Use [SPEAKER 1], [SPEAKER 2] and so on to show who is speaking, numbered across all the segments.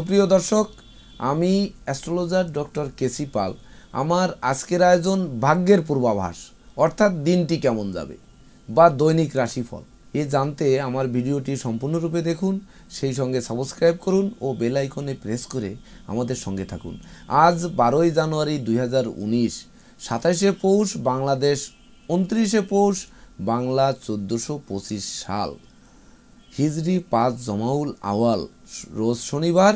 [SPEAKER 1] সুপ্রিয় দর্শক, আমি অ্যাস্ট্রোলজার ডক্টর কেসি পাল। আমার আজকের আয়োজন ভাগ্যের পূর্বাভাস, অর্থাৎ দিনটি কেমন যাবে বা দৈনিক রাশিফল। এ জানতে আমার ভিডিওটি সম্পূর্ণরূপে দেখুন, সেই সঙ্গে সাবস্ক্রাইব করুন ও বেল আইকনে প্রেস করে আমাদের সঙ্গে থাকুন। আজ 12ই জানুয়ারি 2019, 27শে পৌষ বাংলাদেশ, 29শে পৌষ বাংলা 1425 সাল, হিজরি 5 জমাউল আওয়াল, রোজ শনিবার,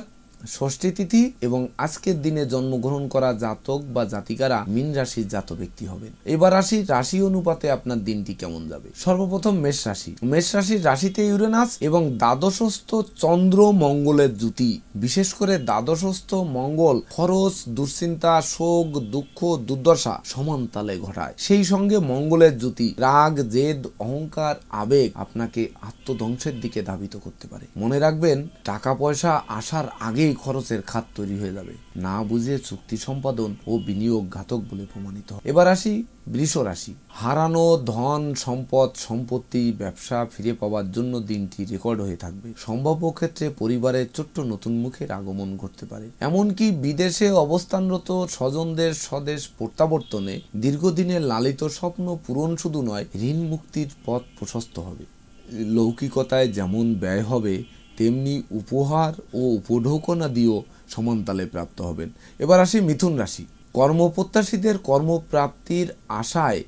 [SPEAKER 1] ষষ্ঠী তিথি। এবং আজকের দিনে জন্মগ্রহণ করা জাতক বা জাতিকারা মীন রাশির জাত ব্যক্তি হবেন। এবার আসি রাশি অনুপাতে আপনার দিনটি কেমন যাবে। সর্বপ্রথম মেষ রাশি। মেষ রাশির রাশিতে ইউরেনাস এবং দ্বাদশস্থ চন্দ্র মঙ্গলের জুতি। বিশেষ করে দ্বাদশস্থ মঙ্গল খরচ, দুশ্চিন্তা, শোক, দুঃখ, দুর্দশা সমান তালে ঘটায়। সেই সঙ্গে মঙ্গলের জুতি রাগ, জেদ, অহংকার, আবেগ আপনাকে আত্মধ্বংসের দিকে ধাবিত করতে পারে। মনে রাখবেন, টাকা পয়সা আসার আগেই খরচের খাত তৈরি হয়ে যাবে। না বুঝে চুক্তি সম্পাদন ও বিনিয়োগ ঘাতক বলে প্রমাণিত হয়। এবার আসি বৃষ রাশি। হারানো ধন, সম্পদ, সম্পত্তি, ব্যবসা ফিরে পাওয়ার জন্য দিনটি রেকর্ড হয়ে থাকবে। সম্ভাব্য ক্ষেত্রে পরিবারের ছোট্ট নতুন মুখের আগমন ঘটতে পারে। এমনকি বিদেশে অবস্থানরত স্বজনদের স্বদেশ প্রত্যাবর্তনে দীর্ঘদিনের লালিত স্বপ্ন পূরণ শুধু নয়, ঋণ মুক্তির পথ প্রশস্ত হবে। লৌকিকতায় যেমন ব্যয় হবে, তেমনি উপহার ও উপঢৌকনাদিও সমানতালে প্রাপ্ত হবেন। এবার আসি মিথুন রাশি। কর্মপ্রত্যাশীদের কর্মপ্রাপ্তির আশায়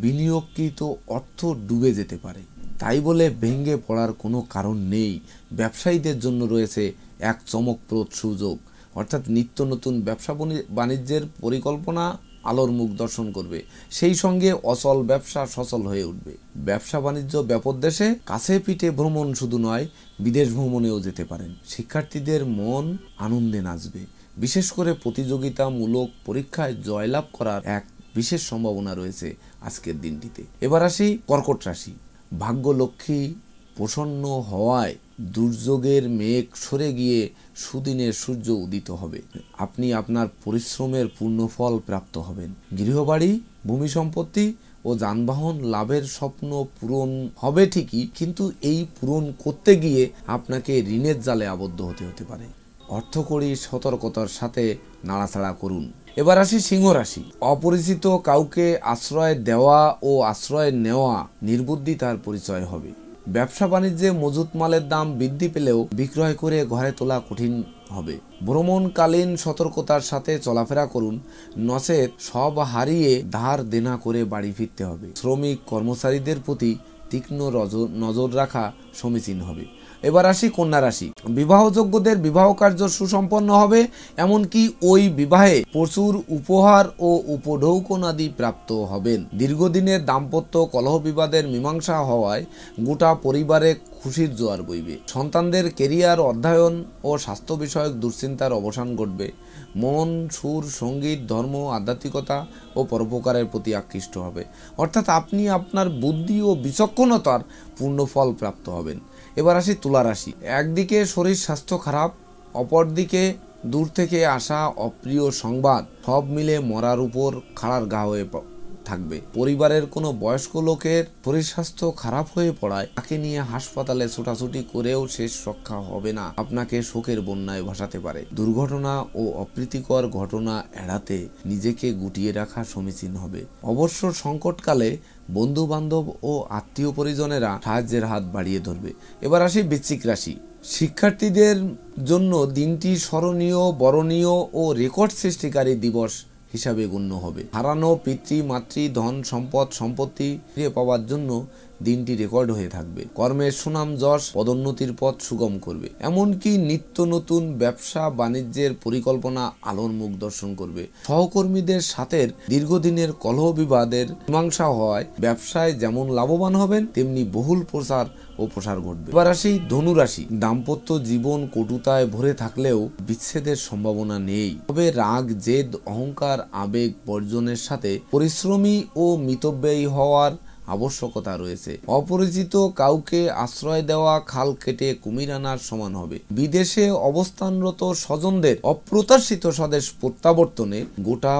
[SPEAKER 1] বিনিয়োগকৃত অর্থ ডুবে যেতে পারে। তাই বলে ভেঙে পড়ার কোনো কারণ নেই। ব্যবসায়ীদের জন্য রয়েছে এক চমকপ্রদ সুযোগ, অর্থাৎ নিত্য নতুন ব্যবসা বাণিজ্যের পরিকল্পনা আলোর মুখ দর্শন করবে। সেই সঙ্গে অচল ব্যবসা সচল হয়ে উঠবে। ব্যবসা বাণিজ্য ব্যাপদেশে কাছে পিঠে ভ্রমণ শুধু নয়, বিদেশ ভ্রমণেও যেতে পারেন। শিক্ষার্থীদের মন আনন্দে নাচবে। বিশেষ করে প্রতিযোগিতামূলক পরীক্ষায় জয়লাভ করার এক বিশেষ সম্ভাবনা রয়েছে আজকের দিনটিতে। এবার আসি কর্কট রাশি। ভাগ্যলক্ষ্মী প্রসন্ন হওয়ায় দুর্যোগের মেঘ সরে গিয়ে সুদিনের সূর্য উদিত হবে। আপনি আপনার পরিশ্রমের পূর্ণফল প্রাপ্ত হবেন। গৃহবাড়ি, ভূমি সম্পত্তি ও যানবাহন লাভের স্বপ্ন পূরণ হবে ঠিকই, কিন্তু এই পূরণ করতে গিয়ে আপনাকে ঋণের জালে আবদ্ধ হতে পারে। অর্থকড়ি সতর্কতার সাথে নাড়াচাড়া করুন। এবার আসি সিংহ রাশি। অপরিচিত কাউকে আশ্রয় দেওয়া ও আশ্রয় নেওয়া নির্বুদ্ধিতার পরিচয় হবে। ব্যবসা বাণিজ্যে মজুত মালের দাম বৃদ্ধি পেলেও বিক্রয় করে ঘরে তোলা কঠিন হবে। ভ্রমণকালীন সতর্কতার সাথে চলাফেরা করুন, নচেত সব হারিয়ে ধার দেনা করে বাড়ি ফিরতে হবে। শ্রমিক কর্মচারীদের প্রতি তীক্ষ্ণ নজর রাখা সমীচীন হবে। এবার আসি কন্যা রাশি। বিবাহযোগ্যদের বিবাহ কার্য সুসম্পন্ন হবে, এমনকি ওই বিবাহে প্রচুর উপহার ও উপঢৌকনাদি প্রাপ্ত হবেন। দীর্ঘদিনের দাম্পত্য কলহ বিবাদের মীমাংসা হওয়ায় গোটা পরিবারে খুশির জোয়ার বইবে। সন্তানদের কেরিয়ার, অধ্যয়ন ও স্বাস্থ্য বিষয়ক দুশ্চিন্তার অবসান ঘটবে। মন, সুর, সঙ্গীত, ধর্ম, আধ্যাত্মিকতা ও পরোপকারের প্রতি আকৃষ্ট হবে। অর্থাৎ আপনি আপনার বুদ্ধি ও বিচক্ষণতার পূর্ণফল প্রাপ্ত হবেন। এবার আসি তুলা রাশি। একদিকে শরীর স্বাস্থ্য খারাপ, অপরদিকে দূর থেকে আসা অপ্রিয় সংবাদ, সব মিলে মরার উপর খাড়ার ঘা হয়ে থাকবে। পরিবারের কোনো বয়স্ক লোকের শরীর স্বাস্থ্য খারাপ হয়ে পড়ায় তাকে নিয়ে হাসপাতালে ছোটাছুটি করেও শেষ রক্ষা হবে না, আপনাকে শোকের বন্যায় ভাসাতে পারে। দুর্ঘটনা ও অপ্রীতিকর ঘটনা এড়াতে নিজেকে গুটিয়ে রাখা সমীচীন হবে। অবশ্য সংকটকালে বন্ধু বান্ধব ও আত্মীয় পরিজনেরা সাহায্যের হাত বাড়িয়ে ধরবে। এবার আসি বৃশ্চিক রাশি। শিক্ষার্থীদের জন্য দিনটি স্মরণীয়, বরণীয় ও রেকর্ড সৃষ্টিকারী দিবস হিসাবে গণ্য হবে। হারানো পিতৃ মাতৃ ধন সম্পদ সম্পত্তি ফিরে পাওয়ার জন্য দিনটি রেকর্ড হয়ে থাকবে। কর্মের সুনাম যশ পদোন্নতির পথ সুগম করবে। এমনকি নিত্য নতুন ব্যবসা বাণিজ্যের পরিকল্পনা আলোর মুখ দর্শন করবে। সহকর্মীদের সাথে দীর্ঘদিনের কলহ বিবাদের মীমাংসা হওয়ায় ব্যবসায় যেমন লাভবান হবেন, তেমনি বহুল প্রচার ও প্রসার ঘটবে। এবার আসি ধনু রাশি। দাম্পত্য জীবন কটুতায় ভরে থাকলেও বিচ্ছেদের সম্ভাবনা নেই। তবে রাগ, জেদ, অহংকার, আবেগ বর্জনের সাথে পরিশ্রমী ও মিতব্যয়ী হওয়ার আবশ্যকতা রয়েছে। অপরিচিত কাউকে আশ্রয় দেওয়া খাল কেটে কুমির আনার সমান হবে। বিদেশে অবস্থানরত স্বজনদের অপ্রত্যাশিত স্বদেশ প্রত্যাবর্তনে গোটা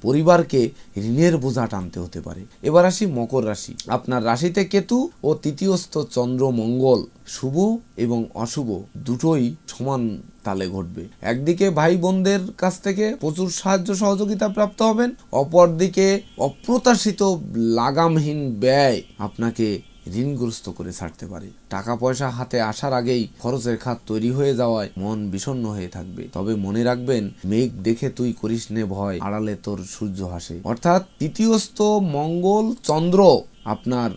[SPEAKER 1] পরিবারকে ঋণের বোঝা টানতে হতে পারে। এবার আসি মকর রাশি। আপনার রাশিতে কেতু ও তৃতীয়স্থ চন্দ্র মঙ্গল শুভ এবং অশুভ দুটোই সমান তালে ঘটবে। একদিকে ভাই বোনদের কাছ থেকে প্রচুর সাহায্য সহযোগিতা প্রাপ্ত হবেন, অপরদিকে অপ্রত্যাশিত লাগামহীন ব্যয় আপনাকে ঋণগ্রস্ত করে ছাড়তে পারে। টাকা পয়সা হাতে আসার আগেই খরচের খাত তৈরি হয়ে যাওয়ায় মন বিষণ্ণ হয়ে থাকবে। তবে মনে রাখবেন, মেঘ দেখে তুই করিস নে ভয়, আড়ালে তোর সূর্য হাসে। অর্থাৎ তৃতীয়স্থ মঙ্গল চন্দ্র আপনার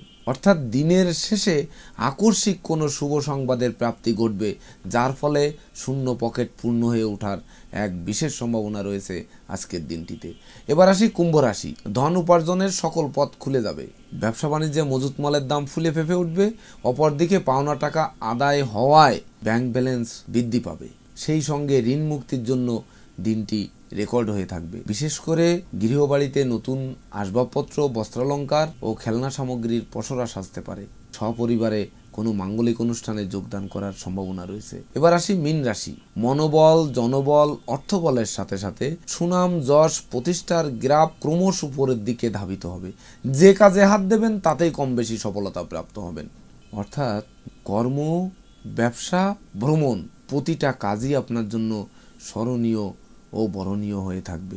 [SPEAKER 1] দিনের শেষে আকস্মিক কোনো শুভ সংবাদের প্রাপ্তি ঘটবে, যার ফলে শূন্য পকেট পূর্ণ হয়ে ওঠার এক বিশেষ সম্ভাবনা রয়েছে আজকের দিনটিতে। এবার আসি কুম্ভ রাশি। ধন উপার্জনের সকল পথ খুলে যাবে। ব্যবসা বাণিজ্যে মজুত মালের দাম ফুলে ফেঁপে উঠবে। অপরদিকে পাওনা টাকা আদায় হওয়ায় ব্যাংক ব্যালেন্স বৃদ্ধি পাবে। সেই সঙ্গে ঋণ মুক্তির জন্য দিনটি রেকর্ড হয়ে থাকবে। বিশেষ করে গৃহবাড়িতে নতুন আসবাবপত্র, বস্ত্রালঙ্কার ও খেলনা সামগ্রীর পসরা সাজতে পারে। সপরিবারে কোনো মাঙ্গলিক অনুষ্ঠানে যোগদান করার সম্ভাবনা রয়েছে। এবার আসি মীন রাশি। মনোবল, জনবল, অর্থবলের সাথে সাথে সুনাম, যশ, প্রতিষ্ঠার গ্রাফ ক্রমশ উপরের দিকে ধাবিত হবে। যে কাজে হাত দেবেন তাতেই কম বেশি সফলতা প্রাপ্ত হবেন। অর্থাৎ কর্ম, ব্যবসা, ভ্রমণ প্রতিটা কাজই আপনার জন্য স্মরণীয় ও বরণীয় হয়ে থাকবে।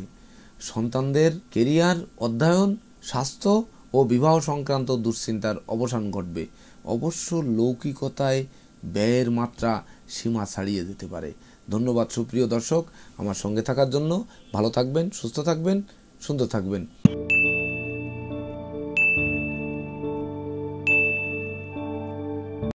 [SPEAKER 1] সন্তানদের কেরিয়ার, অধ্যয়ন, স্বাস্থ্য ও বিবাহ সংক্রান্ত দুশ্চিন্তার অবসান ঘটবে। অবশ্য লৌকিকতায় ব্যয়ের মাত্রা সীমা ছাড়িয়ে যেতে পারে। ধন্যবাদ সুপ্রিয় দর্শক আমার সঙ্গে থাকার জন্য। ভালো থাকবেন, সুস্থ থাকবেন, সুন্দর থাকবেন।